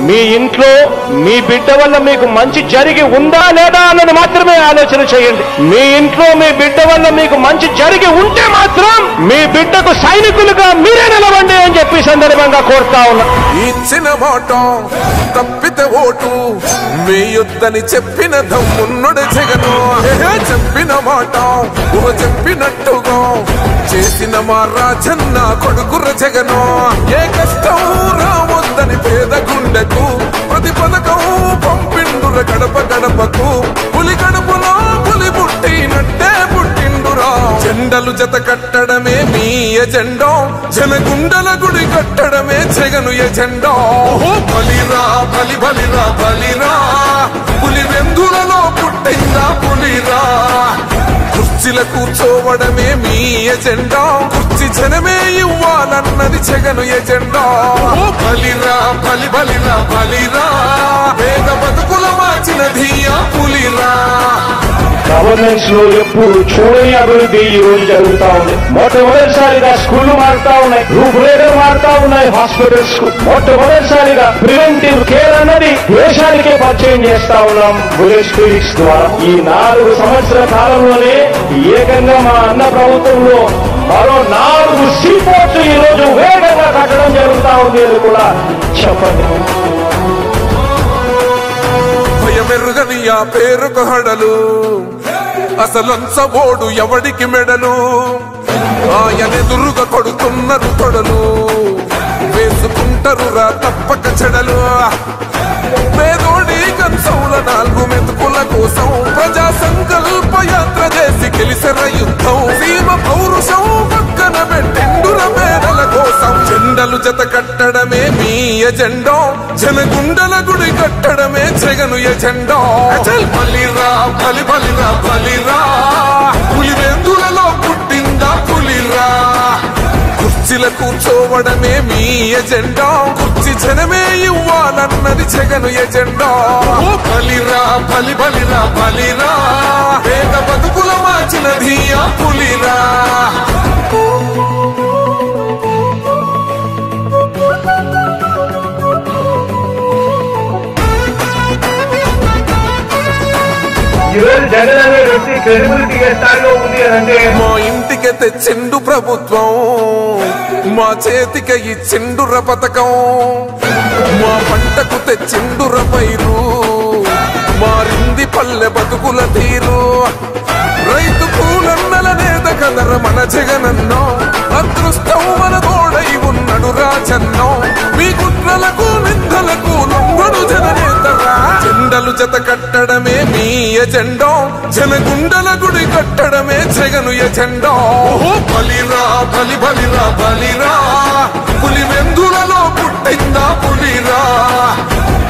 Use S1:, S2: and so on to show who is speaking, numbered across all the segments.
S1: మీ ఇంట్లో మీ బిడ్డ వల్ల మీకు మంచి జరిగి ఉందా లేదా అన్నది మాత్రమే ఆలోచన చేయండి. మీ ఇంట్లో మీ బిడ్డ వల్ల మీకు మంచి జరిగి ఉంటే మాత్రం మీ బిడ్డకు సైనికులుగా మీరే నిలవండి అని చెప్పి సందర్భంగా కోరుతా ఉన్నా.
S2: ఇచ్చిన మాట తప్పితే ఓటు వేయొద్దని చెప్పిన దమ్మున్నడు జగను. చెప్పిన మాట చెప్పినట్టుగా చేసిన మా రాజన్న కొడుకుర జగను. ఏ కష్టం రావద్దని పేద గుండెకు ప్రతి పథకం పంపిండుర గడప గడపకు. పులి గడపలో పులి పుట్టినట్టే పుట్టిండురా. జెండలు జత కట్టడమే మీ ఎజెండా, జనగుండల గుడి కట్టడమే జగను ఎజెండా. బలిరా బలి బలిరా బలిరా, పులి వెందులలో పుట్టిందా పులిరా. కుర్చీల కూర్చోవడమే మీ ఎజెండా, కుర్చీ జనమే ఇవ్వాలన్నది జగను ఎజెండా. బలిరా బలి బలిరా బలిరా, వేగ బతుకుల మార్చినది ఆ పులిరా.
S1: గవర్నెన్స్ లో ఎప్పుడు చూడని అభివృద్ధి ఈ రోజు జరుగుతా ఉంది. మొట్టమొదటిసారిగా స్కూళ్లు మారుతా ఉన్నాయి, రూపురేఖలు మారుతా ఉన్నాయి. హాస్పిటల్స్ కు మొట్టమొదటిసారిగా ప్రివెంటివ్ కేర్ అన్నది దేశానికే పరిచయం చేస్తా ఉన్నాం బుల్లెట్ క్లినిక్స్ ద్వారా. ఈ 4 సంవత్సరాల కాలంలోనే ఏకంగా మా అన్న ప్రభుత్వంలో మరో 4 సీపోర్ట్స్ ఈ రోజు వేగంగా కట్టడం జరుగుతా ఉంది అని కూడా చెప్పండి.
S2: భయమెరుగని ఆ పేరుకు హడలు, అసలంచబోడు ఎవడికి మెడలు. ఆయనెదురుగా కొడుతున్నారు తొడలు, వేసుకుంటారు రా తప్పక చెడలు. పేదోడి కంచంల 4 మెతుకుల కోసం ప్రజా సంకల్ప యాత్ర చేసి గెలిసెర యుద్ధం. సీమ పౌరుషం పక్కన పెట్టిండుర పేదల కోసం. జెండలు జత కట్టడమే మీ ఎజెండా, జనగుండల గుడి కట్టడమే జగను ఎజెండా. బలిరా బలి బలిరా బలిరా, పులి వెందులలో పుట్టిందా పులిరా. కుర్చీల కూర్చోవడమే మీ ఎజెండా, కుర్చీ జనమే ఇవ్వాలన్నది జగను ఎజెండా. బలిరా బలి బలిరా బలిరా, వేగ బతుకుల మార్చినది ఆ పులిరా.
S1: జగన్ అనే వ్యక్తి క్రెడిబిలిటీ ఏ స్థాయిలో ఉంది అంటే
S2: మా ఇంటికి తెచ్చిండు ప్రభుత్వం, మా చేతికి ఇచ్చిండుర పథకం. మా పంటకు తెచ్చిండుర పైరు, మారింది పల్లె బతుకుల తీరు. రైతు కూలన్నల నేత కదర మన జగనన్నో, అదృష్టం మన తోడై ఉన్నడు రాజన్నో. మీ కుట్రలకు నిందలకు లొంగడు జననేతరా. జెండలు జత కట్టడమే మీ ఎజెండా, జనగుండల గుడి కట్టడమే జగను ఎజెండా. బలిరా బలి బలిరా బలిరా, పులి వెందులలో పుట్టిందా పులిరా.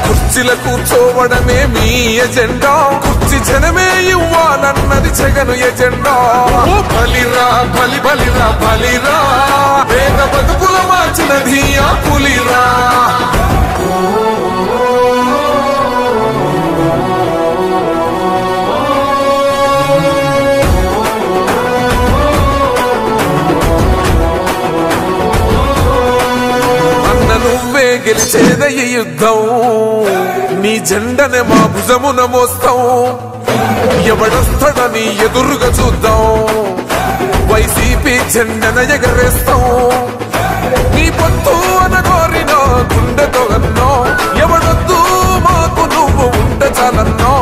S2: కుర్చీల కూర్చోవడమే మీ ఎజెండా, కుర్చీ జనమే ఇవ్వాలన్నది జగను ఎజెండా. బలిరా బలి బలిరా బలిరా, వేగ బతుకుల మార్చినది ఆ పులిరా. నువ్వే గెలిచేద ఈ యుద్ధం, నీ జెండనే మా భుజమున మోస్తాం. ఎవడొస్తాడని ఎదురుగా చూద్దాం, వైసీపీ జెండన ఎగరేస్తాం. నీ పొత్తు అనగోరిన గుండెతో అన్నో, ఎవడొద్దు మాకు నువ్వు ఉంటే చాలన్నో.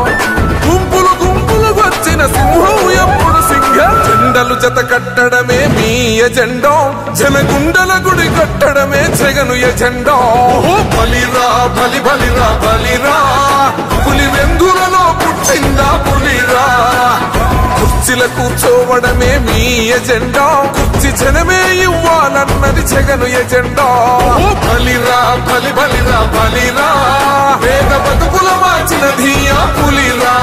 S2: గుంపులు గుంపులు వచ్చిన సింహం ఎప్పుడు సింహం. జెండలు జత కట్టడమే మీ ఎజెండా, జనగుండల గుడి కట్టడమే జగను ఎజెండా. బలిరా బలి బలిరా బలిరా, పులి వెందులలో పుట్టిందా పులిరా. కుర్చీల కూర్చోవడమే మీ ఎజెండా, కుర్చీ జనమే ఇవ్వాలన్నది జగను ఎజెండా. బలిరా బలి బలిరా బలిరా, వేగ బతుకుల మార్చినది ఆ పులిరా.